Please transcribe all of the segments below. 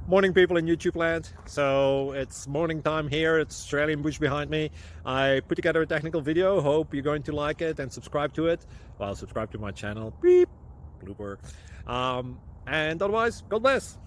Morning, people in YouTube land. So it's morning time here. It's Australian bush behind me. I put together a technical video. Hope you're going to like it and subscribe to it. Well, subscribe to my channel. Beep. Blooper. And otherwise, God bless.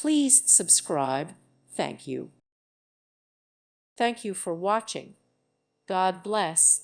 Please subscribe. Thank you. Thank you for watching. God bless.